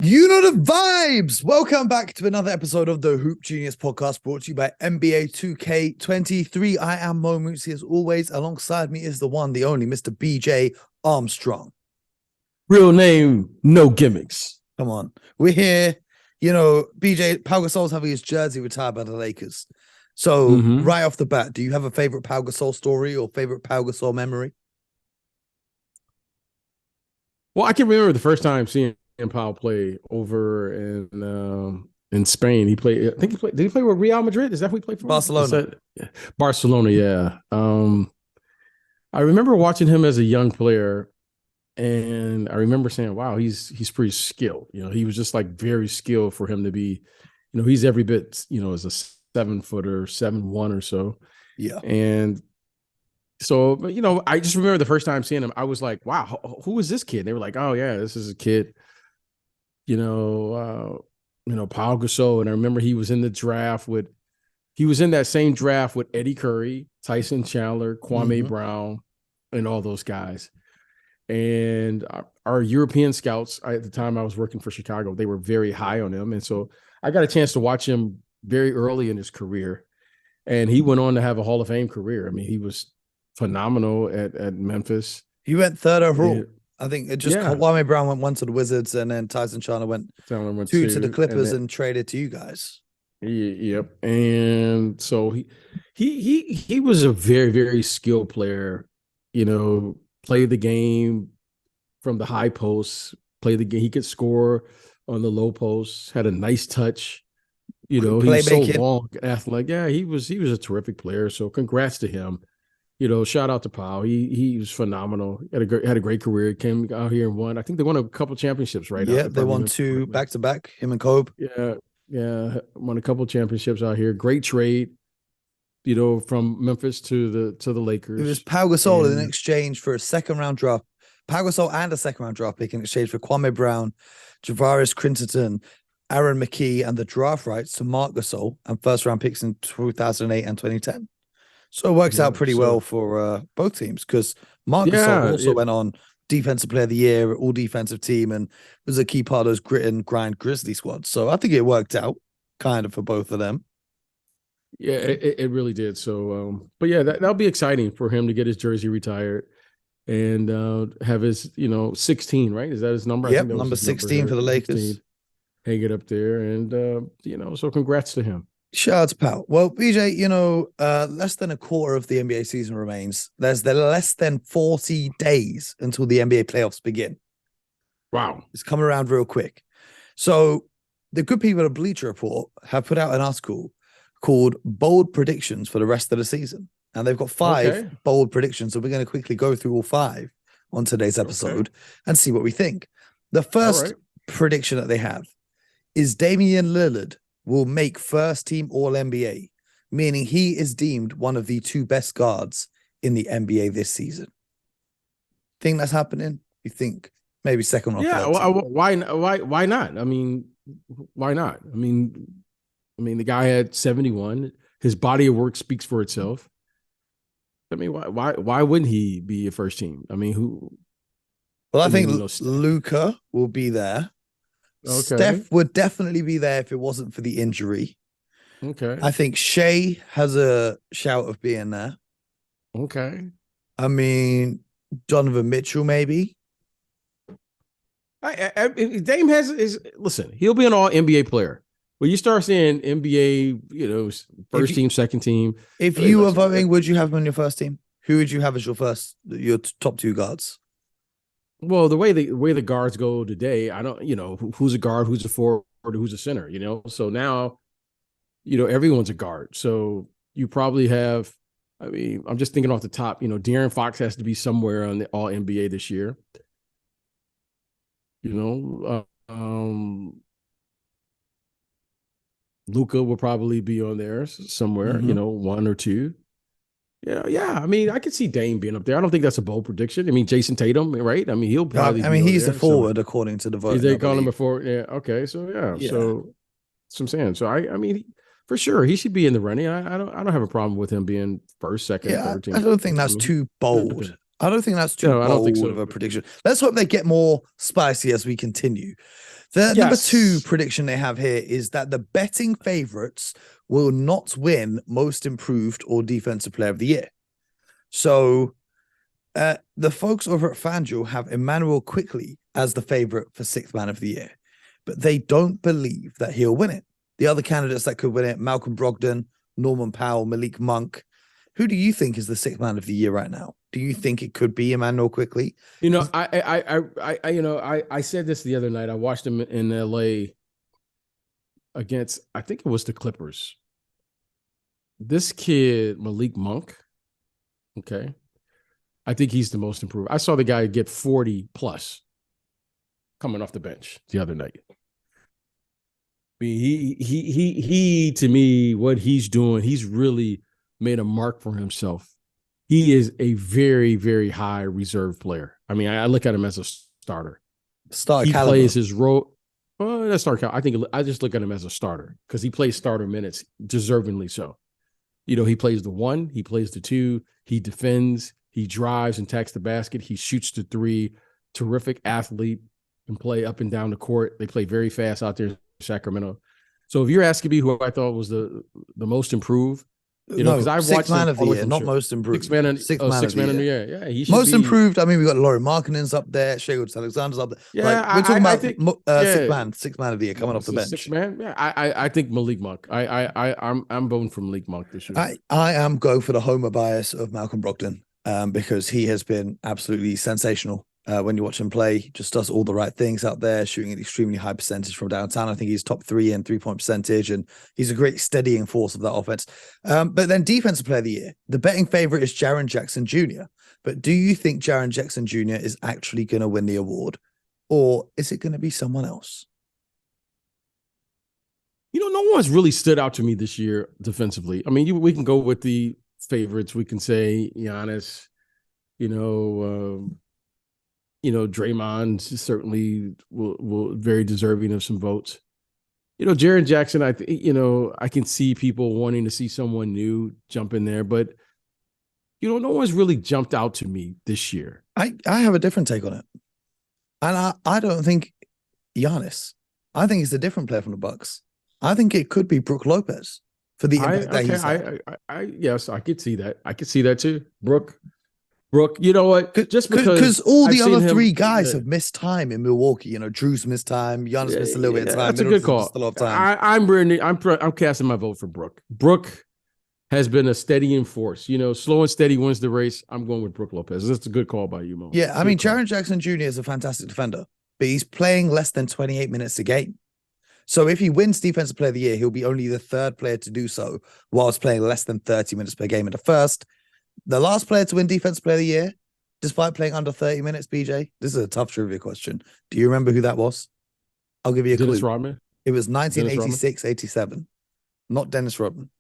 You know the vibes. Welcome back to another episode of the Hoop Genius podcast brought to you by NBA 2K23. I am Mo Moosey as always. Alongside me is the one, the only Mr. BJ Armstrong. Real name, no gimmicks. Come on. We're here. You know, BJ, Pau Gasol's having his jersey retired by the Lakers. So right off the bat, do you have a favorite Pau Gasol story or favorite Pau Gasol memory? Well, I can remember the first time seeing Pau play over in Spain. He played. I think he played. Did he play with Real Madrid? Is that who he played for? Barcelona. Barcelona. Yeah. I remember watching him as a young player, and I remember saying, "Wow, he's pretty skilled." You know, he was just like very skilled for him to be. You know, he's every bit as a 7-footer, 7'1" or so. Yeah. And so, I just remember the first time seeing him, I was like, "Wow, who is this kid?" And they were like, "Oh yeah, this is a kid." Pau Gasol. And I remember he was in the draft he was in that same draft with Eddie Curry, Tyson Chandler, Kwame Brown, and all those guys. And our European scouts, at the time I was working for Chicago, they were very high on him. And so I got a chance to watch him very early in his career. And he went on to have a Hall of Fame career. I mean, he was phenomenal at Memphis. He went third overall. I think Kwame Brown went one to the Wizards, and then Tyson Chandler went two to the Clippers and traded to you guys. Yep. And so he was a very, very skilled player, played the game from the high post, played the game. He could score on the low post, had a nice touch. He was so long, athletic. Yeah, he was a terrific player. So congrats to him. Shout out to Pau. He was phenomenal. Had a great career. Came out here and won. I think they won a couple championships, right? Yeah, they won 2 back-to-back, him and Kobe. Yeah. Won a couple championships out here. Great trade, from Memphis to the Lakers. It was Pau Gasol in exchange for a second-round draft. Pau Gasol and a second-round draft pick in exchange for Kwame Brown, Javaris Crittenton, Aaron McKee, and the draft rights to Marc Gasol and first-round picks in 2008 and 2010. So it works out pretty well for both teams because Marc Gasol also went on Defensive Player of the Year, all defensive team, and was a key part of those grit and grind Grizzly squads. So I think it worked out kind of for both of them. Yeah, it really did. So, but yeah, that'll be exciting for him to get his jersey retired and have his, 16, right? Is that his number? Yep, number 16 for the Lakers. Hang it up there. And, so congrats to him. Shout out to Pau. Well, BJ, less than a quarter of the NBA season remains. There's less than 40 days until the NBA playoffs begin. Wow. It's coming around real quick. So the good people at Bleacher Report have put out an article called Bold Predictions for the rest of the season. And they've got 5 bold predictions. So we're going to quickly go through all 5 on today's episode and see what we think. The first prediction that they have is Damian Lillard will make first team All-NBA, meaning he is deemed one of the 2 best guards in the NBA this season. Think that's happening? You think maybe second or third? Why not? I mean, why not? I mean, the guy had 71. His body of work speaks for itself. I mean, why wouldn't he be a first team? I mean, who? Well, I think Luka will be there. Okay. Steph would definitely be there if it wasn't for the injury. Okay. I think Shea has a shout of being there. Okay. I mean, Donovan Mitchell, maybe. Dame listen, he'll be an all NBA player. When you start seeing NBA, first team, second team. If you were voting, would you have him on your first team? Who would you have as your top 2 guards? Well, the way the guards go today, I don't, who's a guard, who's a forward, who's a center, So now, everyone's a guard. So you probably have, I mean, I'm just thinking off the top, De'Aaron Fox has to be somewhere on the All NBA this year. Luka will probably be on there somewhere, 1 or 2. Yeah. I mean, I could see Dame being up there. I don't think that's a bold prediction. I mean, Jason Tatum, right? I mean, he'll probably. I mean, he's a forward according to the vote. They call him a forward. Yeah. Okay. So yeah. So that's what I'm saying. So I mean, for sure, he should be in the running. I don't have a problem with him being first, second, third team. I don't think that's too bold. I don't think that's too bold of a prediction. Let's hope they get more spicy as we continue. The number 2 prediction they have here is that the betting favorites will not win most improved or defensive player of the year. So the folks over at FanDuel have Emmanuel Quickley as the favorite for 6th man of the year, but they don't believe that he'll win it. The other candidates that could win it, Malcolm Brogdon, Norman Powell, Malik Monk. Who do you think is the 6th man of the year right now? Do you think it could be Emmanuel Quickley? I said this the other night. I watched him in LA against, I think it was the Clippers. This kid, Malik Monk, okay, I think he's the most improved. I saw the guy get 40 plus coming off the bench the other night. I mean, he to me, what he's doing, he's really made a mark for himself. He is a very, very high reserve player. I mean, I look at him as a starter. He plays his role. Well, that's star count. I just look at him as a starter because he plays starter minutes, deservingly so. You know, he plays the 1, he plays the 2, he defends, he drives and attacks the basket, he shoots the 3. Terrific athlete and play up and down the court. They play very fast out there in Sacramento. So if you're asking me who I thought was the most improved, you know, because I've watched 6th man of the year, not most improved. 6th man of the year. Yeah, he should most improved. I mean, we got Lauri Markkinen's up there, Shai Gilgeous-Alexander's up there. Yeah, like, we're talking about 6th man of the year coming off the bench. 6th man. Yeah, I think Malik Monk. I'm voting for Malik Monk this year. I am going for the homer bias of Malcolm Brogdon because he has been absolutely sensational. When you watch him play, just does all the right things out there, shooting an extremely high percentage from downtown. I think he's top 3 in 3-point percentage, and he's a great steadying force of that offense. But then defensive player of the year, the betting favorite is Jaren Jackson Jr. But do you think Jaren Jackson Jr. is actually going to win the award, or is it going to be someone else? You know, no one's really stood out to me this year defensively. I mean, we can go with the favorites. We can say Giannis, Draymond certainly will very deserving of some votes. Jaren Jackson, I can see people wanting to see someone new jump in there, but no one's really jumped out to me this year. I have a different take on it. And I don't think Giannis. I think he's a different player from the Bucks. I think it could be Brook Lopez for the impact that he's had. Yes, I could see that. I could see that too. Brook, you know what? Just because all the other 3 guys have missed time in Milwaukee. Drew's missed time. Giannis missed a little bit of time. That's a good call. A lot of time. I'm casting my vote for Brook. Brook has been a steadying force. Slow and steady wins the race. I'm going with Brook Lopez. That's a good call by you, Mo. Yeah, I mean, Jaren Jackson Jr. is a fantastic defender, but he's playing less than 28 minutes a game. So if he wins Defensive Player of the Year, he'll be only the 3rd player to do so whilst playing less than 30 minutes per game in the first. The last player to win Defensive Player of the Year, despite playing under 30 minutes, BJ, this is a tough trivia question. Do you remember who that was? I'll give you a Dennis clue. Rodman? It was 1986-87, not Dennis Rodman.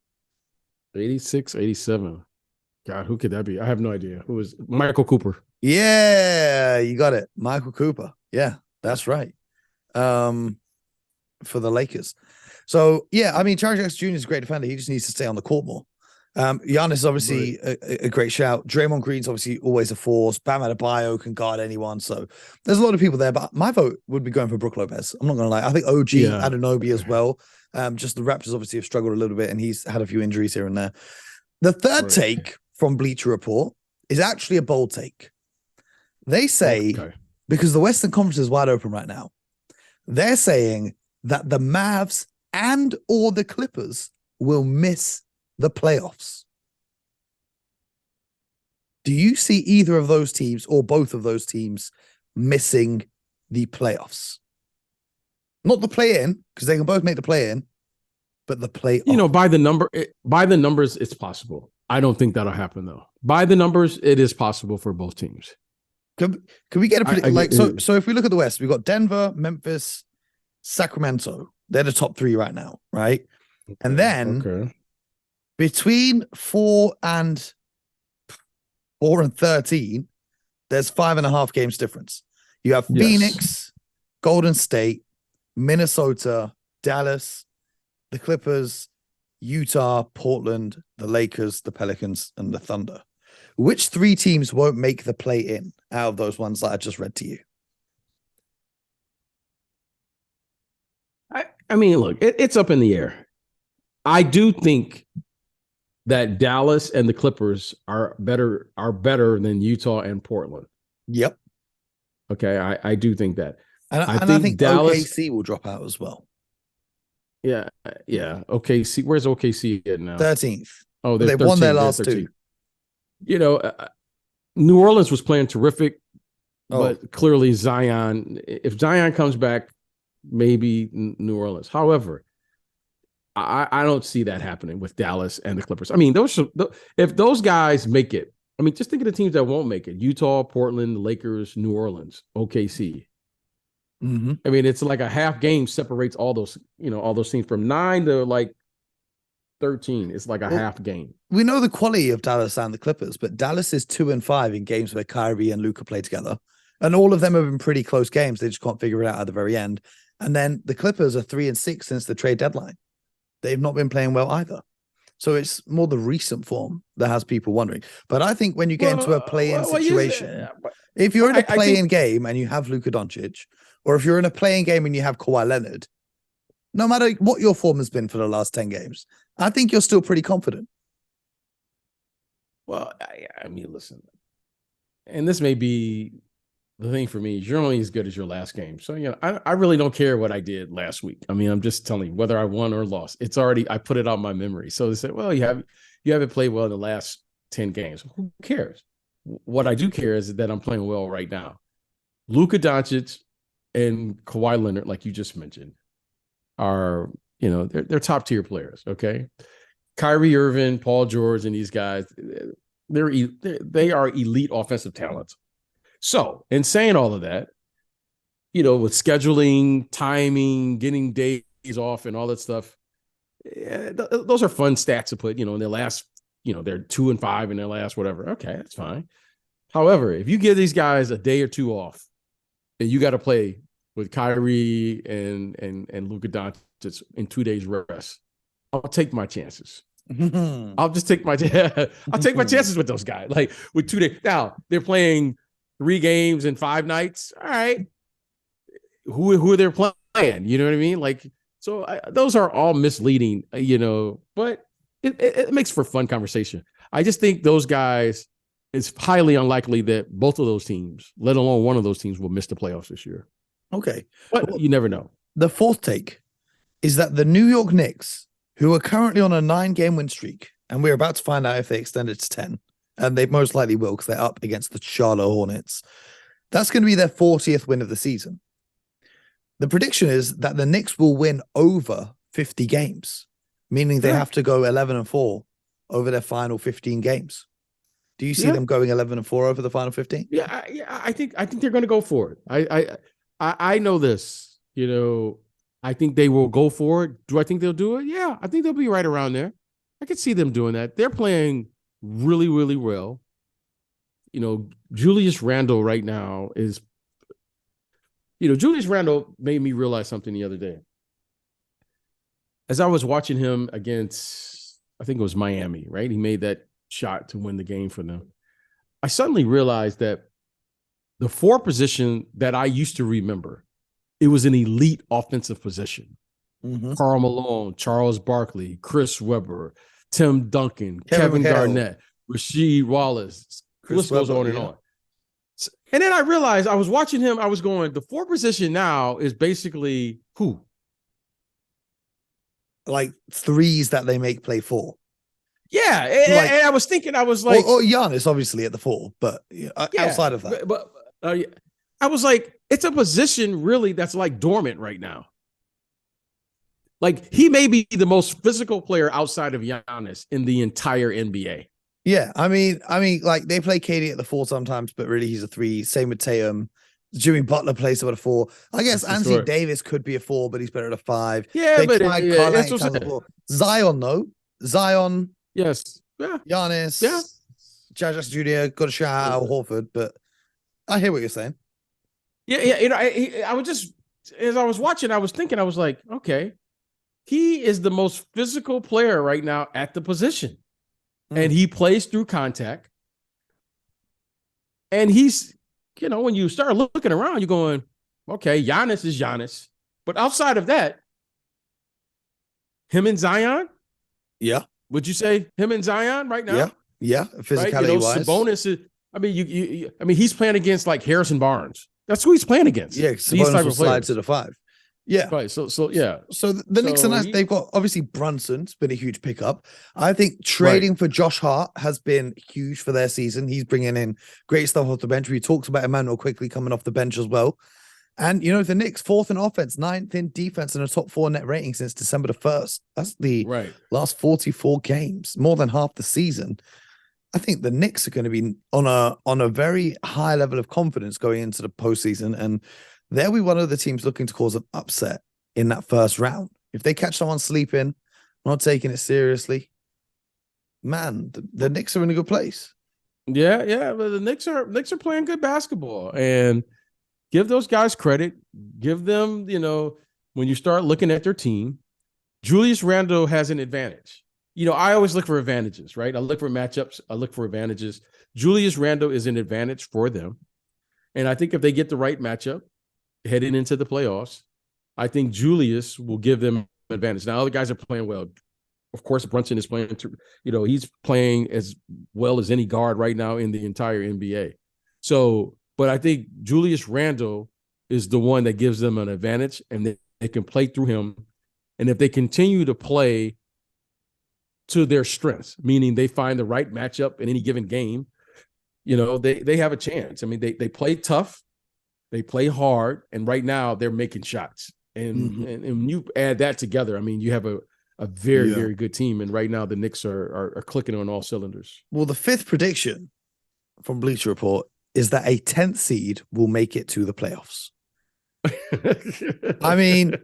86-87. God, who could that be? I have no idea. Who was Michael Cooper? Yeah, you got it. Michael Cooper. Yeah, that's right. For the Lakers. So, yeah, I mean, Jaren Jackson Jr. is a great defender. He just needs to stay on the court more. Giannis is obviously a great shout. Draymond Green's obviously always a force. Bam Adebayo can guard anyone. So there's a lot of people there, but my vote would be going for Brook Lopez. I'm not going to lie. I think OG Anunoby as well. Just the Raptors obviously have struggled a little bit, and he's had a few injuries here and there. The third take from Bleacher Report is actually a bold take. They say, because the Western Conference is wide open right now, they're saying that the Mavs and or the Clippers will miss the playoffs. Do you see either of those teams or both of those teams missing the playoffs? Not the play-in, because they can both make the play-in, but the play-off. By the numbers, it's possible. I don't think that'll happen though. By the numbers, it is possible for both teams. Can we get a prediction? So if we look at the West, we've got Denver, Memphis, Sacramento. They're the top 3 right now, right? Okay, and then between 4 and 13, there's 5.5 games difference. You have Phoenix, Golden State, Minnesota, Dallas, the Clippers, Utah, Portland, the Lakers, the Pelicans, and the Thunder. Which 3 teams won't make the play-in out of those ones that I just read to you? I mean, look, it's up in the air. I do think that Dallas and the Clippers are better than Utah and Portland. Yep. Okay, I do think that. And I think Dallas, OKC will drop out as well. Yeah. OKC, where's OKC at now? 13th. Oh, they've won their last two. New Orleans was playing terrific, but clearly Zion, if Zion comes back, maybe New Orleans. However, I don't see that happening with Dallas and the Clippers. I mean, if those guys make it, I mean, just think of the teams that won't make it: Utah, Portland, Lakers, New Orleans, OKC. Mm-hmm. I mean, it's like a half game separates all those teams from 9 to like 13. It's like a half game. We know the quality of Dallas and the Clippers, but Dallas is 2-5 in games where Kyrie and Luka play together. And all of them have been pretty close games. They just can't figure it out at the very end. And then the Clippers are 3-6 since the trade deadline. They've not been playing well either. So it's more the recent form that has people wondering. But I think when you get into a play-in situation, if you're in a play-in game and you have Luka Doncic, or if you're in a play-in game and you have Kawhi Leonard, no matter what your form has been for the last 10 games, I think you're still pretty confident. Well, I mean, listen, and this may be the thing for me, is you're only as good as your last game. So, I really don't care what I did last week. I mean, I'm just telling you whether I won or lost. It's already, I put it on my memory. So they say, well, you haven't played well in the last 10 games. Who cares? What I do care is that I'm playing well right now. Luka Doncic and Kawhi Leonard, like you just mentioned, are, they're top tier players. Okay. Kyrie Irving, Paul George, and these guys, they are elite offensive talents. So, in saying all of that, with scheduling, timing, getting days off, and all that stuff, those are fun stats to put, in their last, they're 2-5 in their last whatever. Okay, that's fine. However, if you give these guys a day or two off, and you got to play with Kyrie and Luka Doncic in 2 days rest, I'll take my chances. I'll take my chances with those guys. Like with 2 days. Now they're playing 3 games in 5 nights. All right. Who are they playing? You know what I mean? Like, so those are all misleading, but it makes for fun conversation. I just think those guys, it's highly unlikely that both of those teams, let alone one of those teams, will miss the playoffs this year. Okay. But you never know. The fourth take is that the New York Knicks, who are currently on a 9-game win streak, and we're about to find out if they extend it to 10, and they most likely will because they're up against the Charlotte Hornets. That's going to be their 40th win of the season. The prediction is that the Knicks will win over 50 games, meaning they have to go 11-4 over their final 15 games. Do you see them going 11-4 over the final 15? Yeah, I think they're going to go for it. I know this. I think they will go for it. Do I think they'll do it? Yeah, I think they'll be right around there. I could see them doing that. They're playing really, really well. Julius Randle right now is, Julius Randle made me realize something the other day. As I was watching him against, I think it was Miami, right? He made that shot to win the game for them. I suddenly realized that the 4 position that I used to remember, it was an elite offensive position. Mm-hmm. Karl Malone, Charles Barkley, Chris Webber, Tim Duncan, Kevin Garnett, Rasheed Wallace. The list goes on and on. And then I realized I was watching him. I was going, the 4 position now is basically who? Like threes that they make play 4. Yeah. And I was thinking, I was like, or Giannis obviously at the 4, but outside of that. But I was like, it's a position really that's like dormant right now. Like he may be the most physical player outside of Giannis in the entire NBA. Yeah, I mean, like they play KD at the 4 sometimes, but really he's a 3. Same with Tatum. Jimmy Butler plays at a 4. I guess Anthony Davis could be a 4, but he's better at a 5. Yeah, but that's Zion though. Zion. Yes. Yeah. Giannis. Yeah. Jajas Jr. got a shout out Horford, but I hear what you're saying. Yeah. I was just, as I was watching, I was thinking, I was like, okay, he is the most physical player right now at the position. And he plays through contact. And he's, when you start looking around, you're going, okay, Giannis is Giannis. But outside of that, Him and Zion? Yeah. Would you say him and Zion right now? Yeah. Yeah. Physicality right? wise. Sabonis is, I mean, he's playing against like Harrison Barnes. That's who he's playing against. Yeah. Sabonis will slide to the 5. Yeah. Right. So yeah. So the Knicks are nice. They've got obviously Brunson's been a huge pickup. I think trading for Josh Hart has been huge for their season. He's bringing in great stuff off the bench. We talked about Emmanuel quickly coming off the bench as well. And, you know, the Knicks 4th in offense, 9th in defense, and a top 4 net rating since December the 1st. That's the last 44 games, more than half the season. I think the Knicks are going to be on a very high level of confidence going into the postseason. And they'll be one of the teams looking to cause an upset in that first round. If they catch someone sleeping, not taking it seriously, man, the Knicks are in a good place. Yeah, but the Knicks are playing good basketball, and give those guys credit. Give them, when you start looking at their team, Julius Randle has an advantage. I always look for advantages, right? I look for matchups. I look for advantages. Julius Randle is an advantage for them. And I think if they get the right matchup heading into the playoffs, I think Julius will give them an advantage. Now, other guys are playing well. Of course, Brunson is playing, he's playing as well as any guard right now in the entire NBA. So, but I think Julius Randle is the one that gives them an advantage, and they can play through him. And if they continue to play to their strengths, meaning they find the right matchup in any given game, they have a chance. I mean, they play tough, they play hard, and right now they're making shots. And and when you add that together, I mean, you have a very, very good team. And right now the Knicks are clicking on all cylinders. Well, the 5th prediction from Bleacher Report is that a 10th seed will make it to the playoffs. I mean,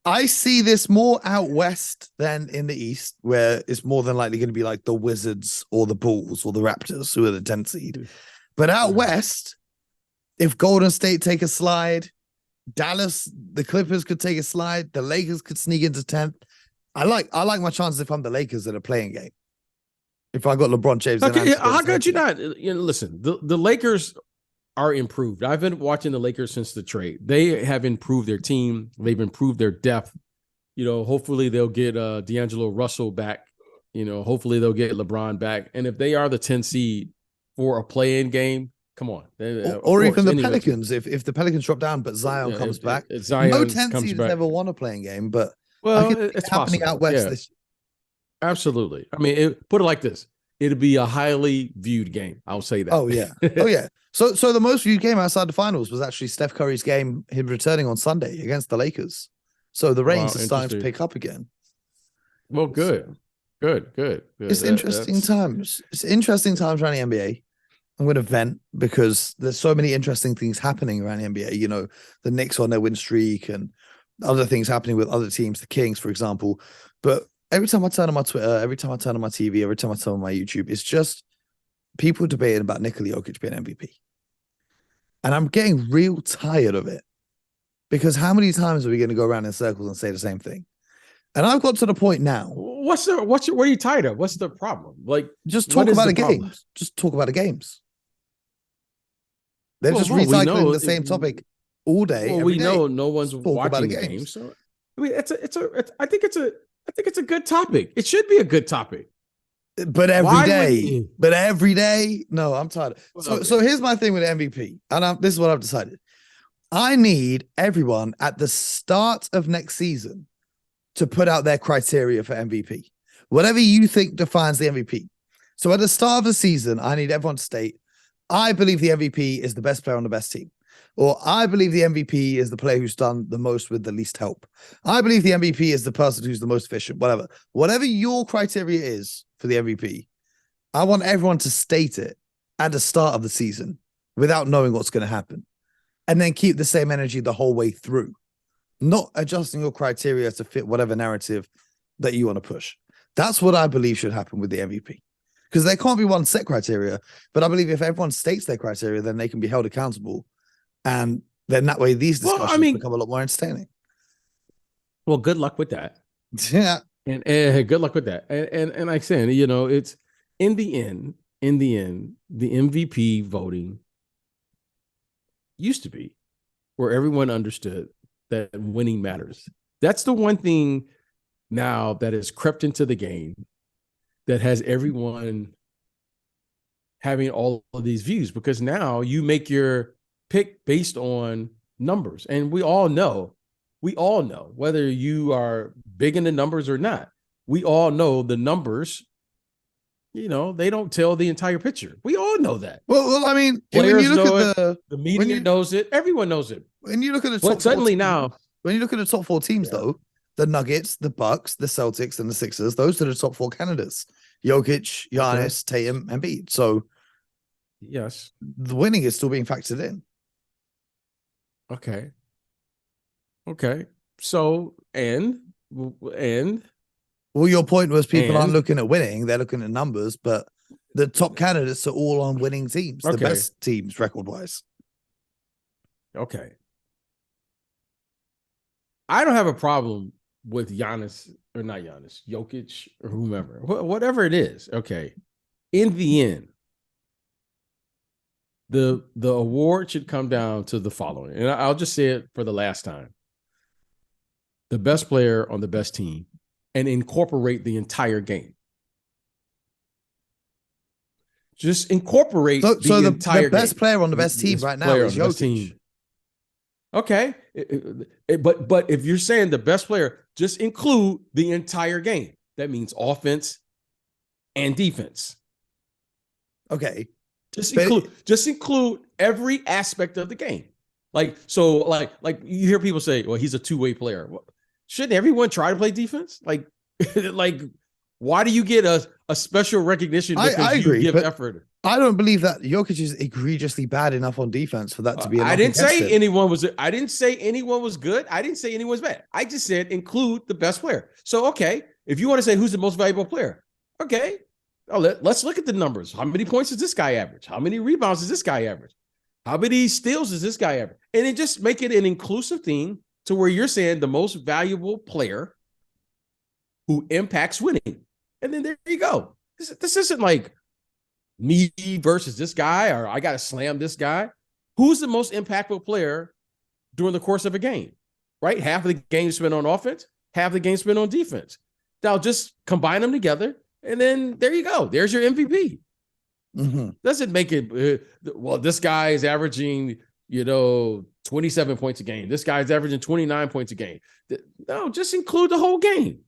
I see this more out west than in the east, where it's more than likely going to be like the Wizards or the Bulls or the Raptors, who are the 10th seed. But out west, if Golden State take a slide, Dallas, the Clippers could take a slide, the Lakers could sneak into 10th. I like my chances if I'm the Lakers in a playing game. If I got LeBron James, okay, how could you not? Listen, the Lakers are improved. I've been watching the Lakers since the trade. They have improved their team. They've improved their depth. Hopefully they'll get D'Angelo Russell back. Hopefully they'll get LeBron back. And if they are the 10th seed for a play-in game, come on. Or even the Pelicans. If the Pelicans drop down, but Zion comes back. Zion no 10th seed has ever won a playing game, but it's happening possible. out west this year. Absolutely. I mean, put it like this. It'll be a highly viewed game. I'll say that. Oh, yeah. Oh, yeah. So the most viewed game outside the finals was actually Steph Curry's game, him returning on Sunday against the Lakers. So the ratings are starting to pick up again. Well, good. It's interesting times. It's interesting times around the NBA. I'm going to vent because there's so many interesting things happening around the NBA. The Knicks on their win streak and other things happening with other teams, the Kings, for example. But every time I turn on my Twitter, every time I turn on my TV, every time I turn on my YouTube, it's just people debating about Nikola Jokic being MVP. And I'm getting real tired of it because how many times are we going to go around in circles and say the same thing? And I've got to the point now. What are you tired of? What's the problem? Like, just talk about the games. Just talk about the games. They're just recycling the same topic all day. Well, we know no one's watching the game. So I mean, I think it's a good topic. It should be a good topic. But every day, no, I'm tired. So here's my thing with MVP, and this is what I've decided. I need everyone at the start of next season to put out their criteria for MVP. Whatever you think defines the MVP. So at the start of the season, I need everyone to state, I believe the MVP is the best player on the best team. Or I believe the MVP is the player who's done the most with the least help. I believe the MVP is the person who's the most efficient, whatever. Whatever your criteria is for the MVP, I want everyone to state it at the start of the season without knowing what's going to happen. And then keep the same energy the whole way through. Not adjusting your criteria to fit whatever narrative that you want to push. That's what I believe should happen with the MVP. Because there can't be one set criteria, but I believe if everyone states their criteria, then they can be held accountable. And then that way, these discussions become a lot more entertaining. Well, good luck with that. Yeah. And good luck with that. And like saying, it's in the end, the MVP voting used to be where everyone understood that winning matters. That's the one thing now that has crept into the game that has everyone having all of these views, because now you make your pick based on numbers. And we all know whether you are big in the numbers or not, we all know the numbers, they don't tell the entire picture. We all know that. Well, I mean, players when you look at the media knows it, everyone knows it. When you look at the top suddenly now, when you look at the top 4 teams, though, the Nuggets, the Bucks, the Celtics, and the Sixers, those are the top 4 candidates. Jokic, Giannis, Tatum, and Embiid. So, yes, the winning is still being factored in. Okay. So, and well, your point was people aren't looking at winning; they're looking at numbers. But the top candidates are all on winning teams, the best teams record-wise. Okay. I don't have a problem with Giannis or not Giannis, Jokic or whomever, whatever it is. Okay. In the end, the award should come down to the following, and I'll just say it for the last time: the best player on the best team, and incorporate the entire game. Just incorporate the best player on the best team right now is Jokic. Okay, but if you're saying the best player, just include the entire game. That means offense and defense. Okay, just include every aspect of the game. Like you hear people say, "Well, he's a two-way player." Well, shouldn't everyone try to play defense? Like why do you get a special recognition because you give effort? I don't believe that Jokic is egregiously bad enough on defense for that to be. I didn't say anyone was. I didn't say anyone was good. I didn't say anyone was bad. I just said include the best player. So okay, if you want to say who's the most valuable player, okay, let's look at the numbers. How many points does this guy average? How many rebounds does this guy average? How many steals does this guy average? And then just make it an inclusive thing to where you're saying the most valuable player who impacts winning. And then there you go. This isn't like me versus this guy, or I got to slam this guy. Who's the most impactful player during the course of a game, right? Half of the game spent on offense, half the game spent on defense. Now just combine them together, and then there you go. There's your MVP. Mm-hmm. Doesn't make it, well, this guy is averaging, 27 points a game. This guy's averaging 29 points a game. No, just include the whole game.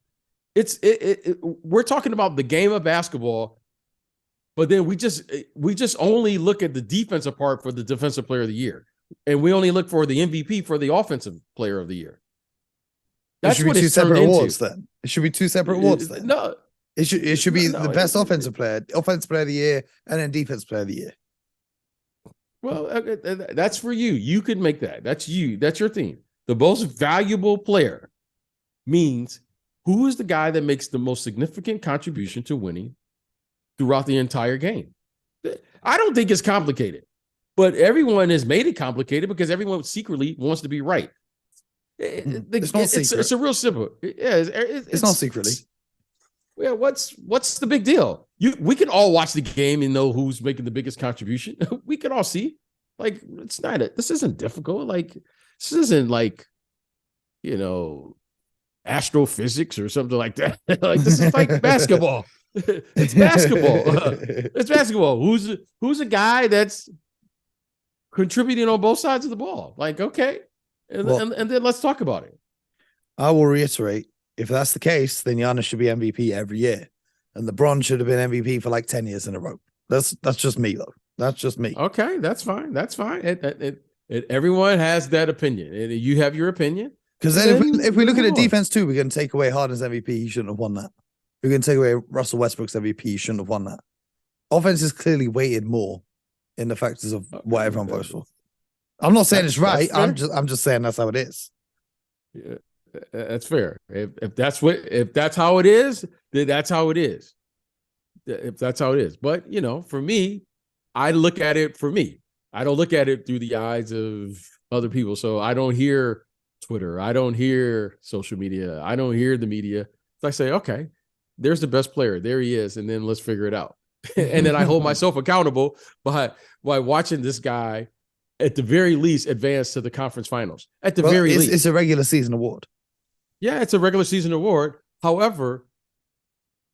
We're talking about the game of basketball, but then we just only look at the defensive part for the defensive player of the year, and we only look for the MVP for the offensive player of the year. That's what it's turned into. Awards, then it should be 2 separate awards. Then no, it should be the best offensive player of the year, and then defensive player of the year. Well, that's for you. You could make that. That's you. That's your theme. The most valuable player means who is the guy that makes the most significant contribution to winning throughout the entire game. I don't think it's complicated, but everyone has made it complicated because everyone secretly wants to be right. It's a real simple. Yeah, it's not secretly. Yeah, what's the big deal? We can all watch the game and know who's making the biggest contribution. We can all see. Like, this isn't difficult. Like, this isn't like, astrophysics or something like that. Like, this is like basketball. It's basketball. It's basketball. Who's a guy that's contributing on both sides of the ball? Like, okay. And then let's talk about it. I will reiterate, if that's the case, then Giannis should be MVP every year. And LeBron should have been MVP for like 10 years in a row. That's just me, though. That's just me. Okay, that's fine. That's fine. Everyone has that opinion. You have your opinion. Because then if we look at the defense too, we're going to take away Harden's MVP. He shouldn't have won that. We're going to take away Russell Westbrook's MVP. He shouldn't have won that. Offense is clearly weighted more in the factors of what everyone votes for. I'm not saying it's right. I'm just saying that's how it is. Yeah, that's fair. If that's how it is, then that's how it is. If that's how it is. But for me, I look at it for me. I don't look at it through the eyes of other people. So I don't hear Twitter. I don't hear social media. I don't hear the media. So I say, okay, there's the best player. There he is. And then let's figure it out. And then I hold myself accountable by watching this guy at the very least advance to the conference finals. At the very least. It's a regular season award. Yeah, it's a regular season award However,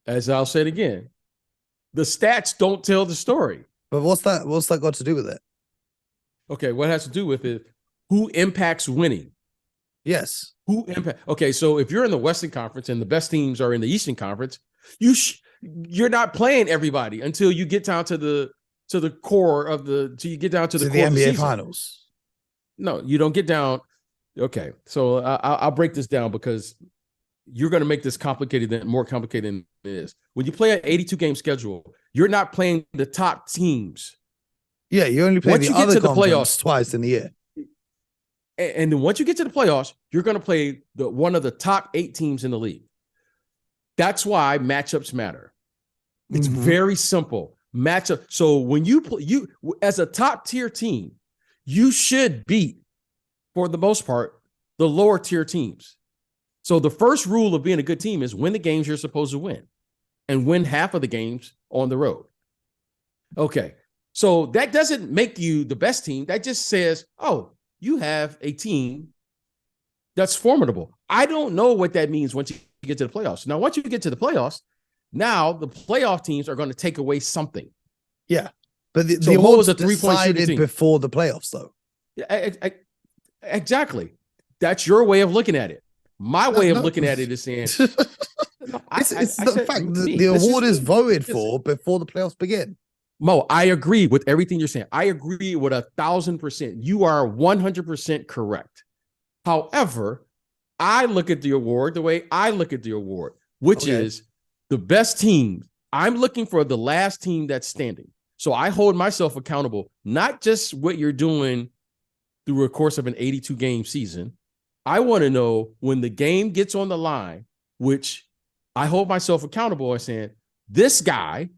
as I'll say it again, the stats don't tell the story. But what's that got to do with it? Okay, what has to do with it? Who impacts winning? Yes. Who impact? Okay, so if you're in the Western Conference and the best teams are in the Eastern Conference, you're not playing everybody until you get down to the core of the till you get down to the core NBA of the season. Finals. No, you don't get down. Okay, so I'll break this down because you're going to make this more complicated than it is. When you play an 82 game schedule, you're not playing the top teams. Yeah, you only play the other conference twice in the year. And then once you get to the playoffs, you're going to play one of the top 8 teams in the league. That's why matchups matter. It's very simple. Matchup. So when you play, as a top tier team, you should beat, for the most part, the lower tier teams. So the first rule of being a good team is win the games you're supposed to win and win half of the games on the road. Okay. So that doesn't make you the best team. That just says, oh, you have a team that's formidable. I don't know what that means once you get to the playoffs. Now, once you get to the playoffs, now the playoff teams are going to take away something. Yeah. But the awards are decided before the playoffs, though. Yeah, exactly. That's your way of looking at it. My way of looking at it is saying, it's the fact that the award is voted for before the playoffs begin. Mo, I agree with everything you're saying. I agree with 1,000%. You are 100% correct. However, I look at the award the way I look at the award, which is the best team. I'm looking for the last team that's standing. So I hold myself accountable, not just what you're doing through a course of an 82 game season. I want to know when the game gets on the line, which I hold myself accountable as saying, this guy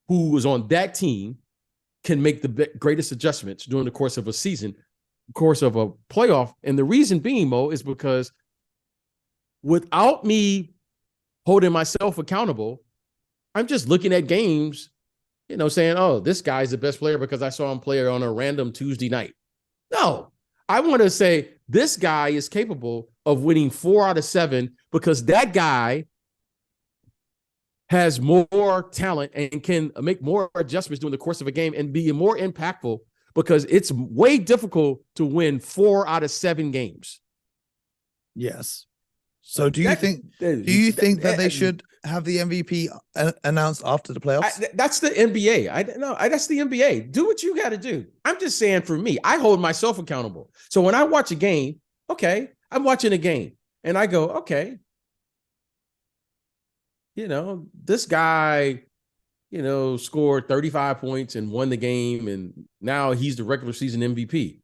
who was on that team can make the greatest adjustments during the course of a season, course of a playoff. And the reason being, Mo, is because without me holding myself accountable, I'm just looking at games, saying, oh, this guy's the best player because I saw him play on a random Tuesday night. No, I want to say this guy is capable of winning 4 out of 7 because that guy has more talent and can make more adjustments during the course of a game and be more impactful because it's way difficult to win 4 out of 7 games. Yes. So do you think that they should have the MVP announced after the playoffs? That's the NBA. That's the NBA. Do what you got to do. I'm just saying, for me, I hold myself accountable. So when I watch a game, okay, I'm watching a game and I go, okay, this guy, scored 35 points and won the game, and now he's the regular season MVP.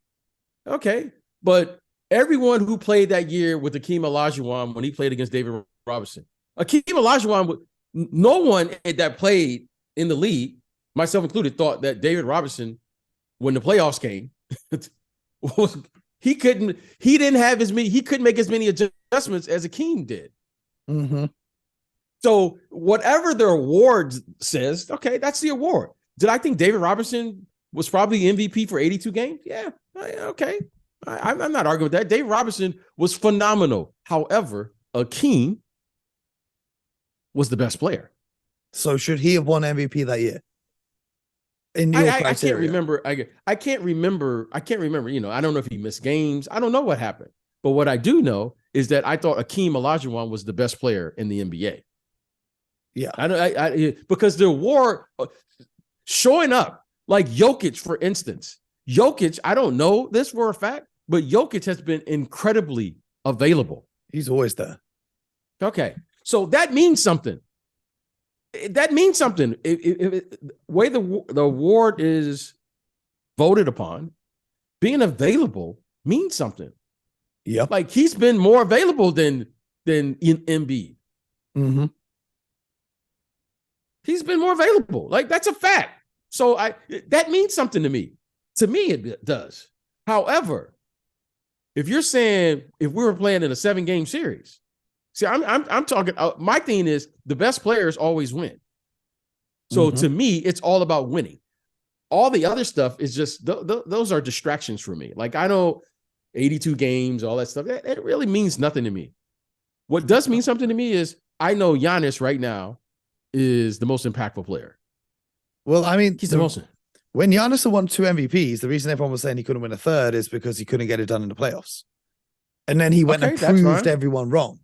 Okay, but everyone who played that year with Akeem Olajuwon when he played against David Robinson, Akeem Olajuwon, no one that played in the league, myself included, thought that David Robinson, when the playoffs came, he couldn't make as many adjustments as Akeem did. Mm-hmm. So whatever the award says, okay, that's the award. Did I think David Robinson was probably MVP for 82 games? Yeah, okay. I'm not arguing with that. David Robinson was phenomenal. However, Akeem was the best player. So should he have won MVP that year? In your criteria? I can't remember. I don't know if he missed games. I don't know what happened. But what I do know is that I thought Akeem Olajuwon was the best player in the NBA. Yeah, because the award showing up, like Jokic, for instance. Jokic, I don't know this for a fact, but Jokic has been incredibly available. He's always there. Okay, so that means something. That means something. Way the award is voted upon, being available means something. Yeah, like he's been more available than Embiid. Mm-hmm. He's been more available. Like, that's a fact. So that means something to me. To me, it does. However, if you're saying if we were playing in a 7-game series, see, I'm talking. My thing is the best players always win. So to me, it's all about winning. All the other stuff is just those are distractions for me. Like, I know 82 games, all that stuff. It really means nothing to me. What does mean something to me is I know Giannis right now is the most impactful player. Well, I mean, he's the most. When Giannis won 2 MVPs, the reason everyone was saying he couldn't win a third is because he couldn't get it done in the playoffs. And then he went and proved everyone wrong.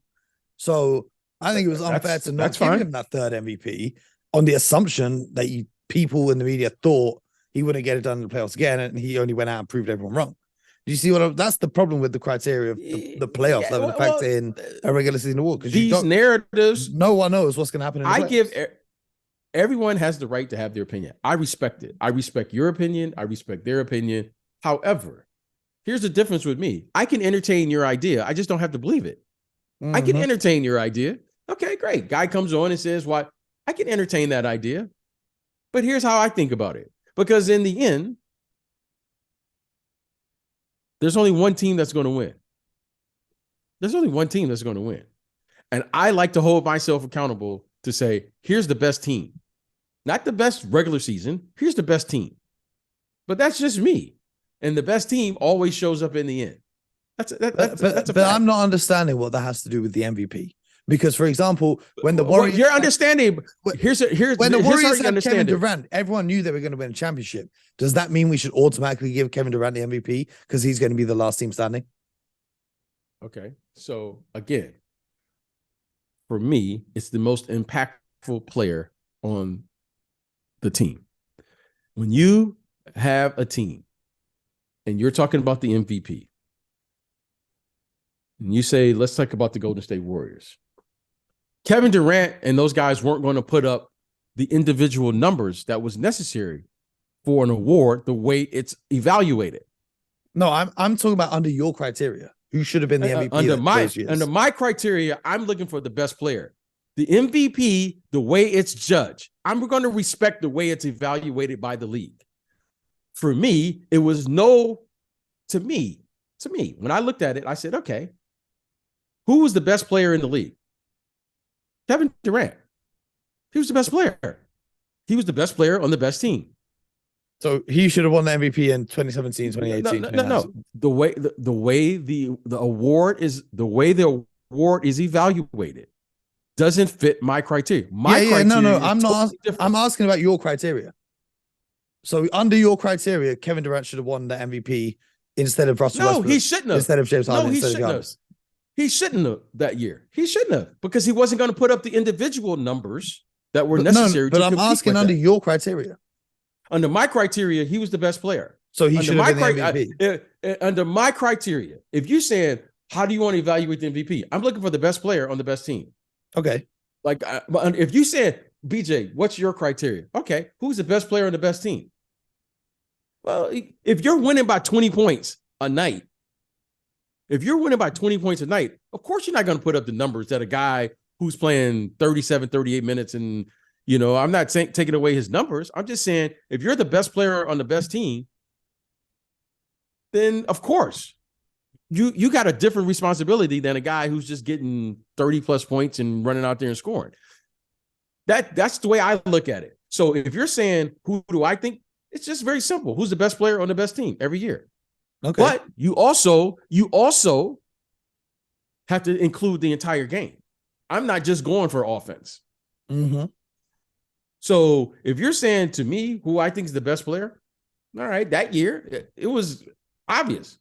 So I think it was unfair to not give him that third MVP on the assumption that people in the media thought he wouldn't get it done in the playoffs again, and he only went out and proved everyone wrong. Do you see that's the problem with the criteria of the playoffs having a factor in a regular season award? Because these narratives, no one knows what's going to happen in the playoffs. Everyone has the right to have their opinion. I respect it. I respect your opinion. I respect their opinion. However, here's the difference with me. I can entertain your idea. I just don't have to believe it. I can entertain your idea. Okay, great. Guy comes on and says, "What? I can entertain that idea." But here's how I think about it. Because in the end, there's only one team that's going to win. There's only one team that's going to win. And I like to hold myself accountable to say, here's the best team. Not the best regular season. Here's the best team. But that's just me. And the best team always shows up in the end. That's a fact. But I'm not understanding what that has to do with the MVP. Because, for example, when the Warriors... You're understanding... When the Warriors had Kevin Durant, everyone knew they were going to win a championship. Does that mean we should automatically give Kevin Durant the MVP because he's going to be the last team standing? Okay. So, again, for me, it's the most impactful player on the team. When you have a team and you're talking about the MVP, and you say, let's talk about the Golden State Warriors. Kevin Durant and those guys weren't going to put up the individual numbers that was necessary for an award the way it's evaluated. No, I'm talking about under your criteria. Who should have been the MVP? Under my criteria, I'm looking for the best player. The MVP, the way it's judged, I'm going to respect the way it's evaluated by the league. For me, it was to me, when I looked at it, I said, okay, who was the best player in the league? Kevin Durant. He was the best player. He was the best player on the best team. So he should have won the MVP in 2017, 2018. No. The way the award is evaluated doesn't fit my criteria. I'm asking about your criteria. So under your criteria, Kevin Durant should have won the MVP instead of Russell Westbrook. No, he shouldn't have. Instead of James Harden. Instead of Giannis. He shouldn't have that year. He shouldn't have, because he wasn't going to put up the individual numbers that were necessary. But I'm asking under your criteria. Under my criteria, he was the best player. So he should have been the MVP. Under my criteria, if you said, how do you want to evaluate the MVP? I'm looking for the best player on the best team. Okay. Like, if you said, BJ, what's your criteria? Okay, who's the best player on the best team? Well, if you're winning by 20 points a night, of course you're not going to put up the numbers that a guy who's playing 37, 38 minutes. And, I'm not taking away his numbers. I'm just saying, if you're the best player on the best team, then of course you got a different responsibility than a guy who's just getting 30 plus points and running out there and scoring. That's the way I look at it. So if you're saying, who do I think? It's just very simple. Who's the best player on the best team every year? Okay. But you also have to include the entire game. I'm not just going for offense. Mm-hmm. So if you're saying to me who I think is the best player, all right, that year, it was obvious.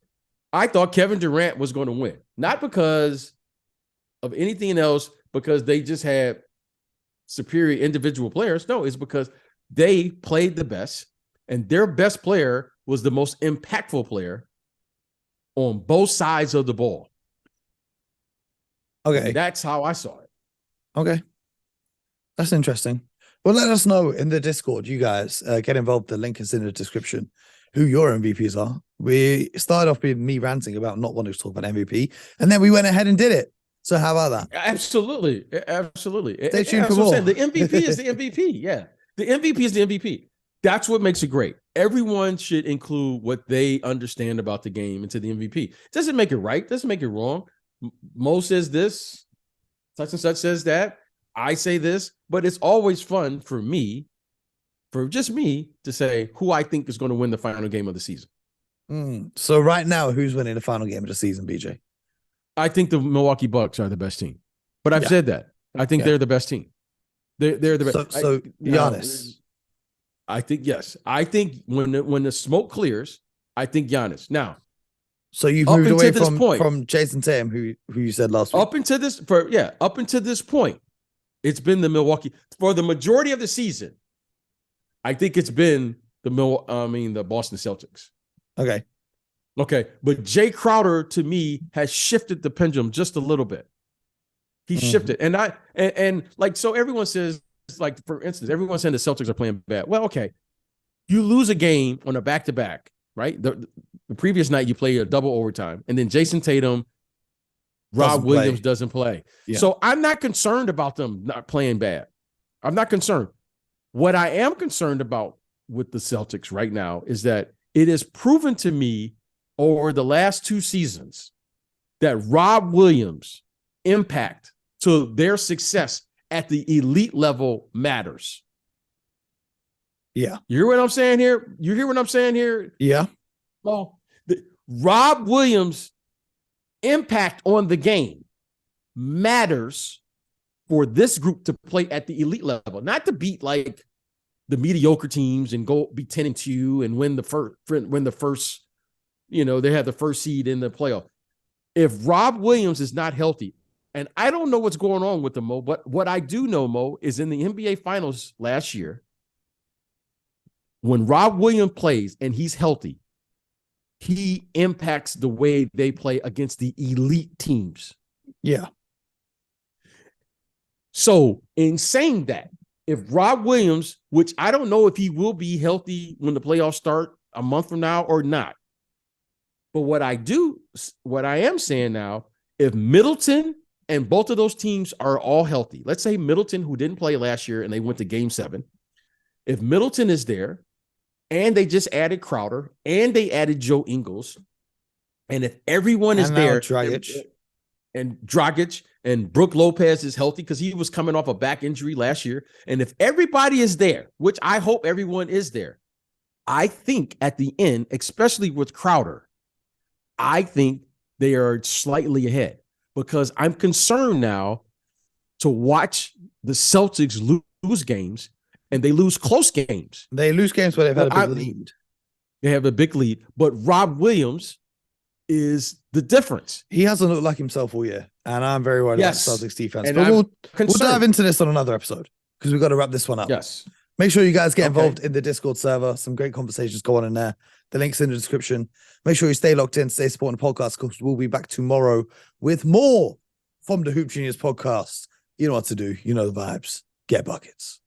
I thought Kevin Durant was going to win, not because of anything else, because they just had superior individual players. No, it's because they played the best, and their best player was the most impactful player on both sides of the ball. Okay. And that's how I saw it. Okay. That's interesting. Well, let us know in the Discord. You guys get involved. The link is in the description. Who your MVPs are. We started off with me ranting about not wanting to talk about MVP, and then we went ahead and did it. So how about that? Absolutely. Stay tuned for more. The MVP is the MVP. Yeah. The MVP is the MVP. That's what makes it great. Everyone should include what they understand about the game into the MVP. Doesn't make it right. Doesn't make it wrong. Mo says this, such and such says that. I say this, but it's always fun for me, for just me, to say who I think is going to win the final game of the season. So right now, who's winning the final game of the season, BJ? I think the Milwaukee Bucks are the best team. But I've said that. I think they're the best team. They're the best. So Giannis. I think yes. I think when the smoke clears, I think Giannis. Now, so you've moved away from Jason Tatum, who you said last week. Up until this point, it's been the Milwaukee for the majority of the season. I think it's been the Boston Celtics. Okay, but Jay Crowder to me has shifted the pendulum just a little bit. He shifted, and like so everyone says, like for instance, everyone's saying the Celtics are playing bad. Well, okay, you lose a game on a back-to-back, right? The previous night you play a double overtime, and then Jason Tatum, Rob Williams doesn't play. Yeah. So I'm not concerned about them not playing bad. I'm not concerned. What I am concerned about with the Celtics right now is that it is proven to me over the last 2 seasons that Rob Williams' impact to their success at the elite level matters. Yeah. You hear what I'm saying here? You hear what I'm saying here? Yeah. Well, Rob Williams' impact on the game matters for this group to play at the elite level, not to beat like the mediocre teams and go be 10-2 and win the first, they have the first seed in the playoff. If Rob Williams is not healthy, and I don't know what's going on with him, Mo, but what I do know, Mo, is in the NBA Finals last year, when Rob Williams plays and he's healthy, he impacts the way they play against the elite teams. Yeah. So in saying that, if Rob Williams, which I don't know if he will be healthy when the playoffs start a month from now or not, but what I am saying now, if Middleton and both of those teams are all healthy, let's say Middleton, who didn't play last year and they went to Game 7, if Middleton is there and they just added Crowder and they added Joe Ingles, and if everyone is there, Dragic and Brook Lopez is healthy because he was coming off a back injury last year, and if everybody is there, which I hope everyone is there, I think at the end, especially with Crowder, I think they are slightly ahead because I'm concerned now to watch the Celtics lose games, and they lose close games. They lose games where they've had a big lead. They have a big lead, but Rob Williams is the difference. He hasn't looked like himself all year, and I'm very worried about the Celtics defense. And but we'll dive into this on another episode because we've got to wrap this one up. Yes. Make sure you guys get involved in the Discord server. Some great conversations go on in there. The link's in the description. Make sure you stay locked in, stay supporting the podcast because we'll be back tomorrow with more from the Hoop Genius podcast. You know what to do. You know the vibes. Get buckets.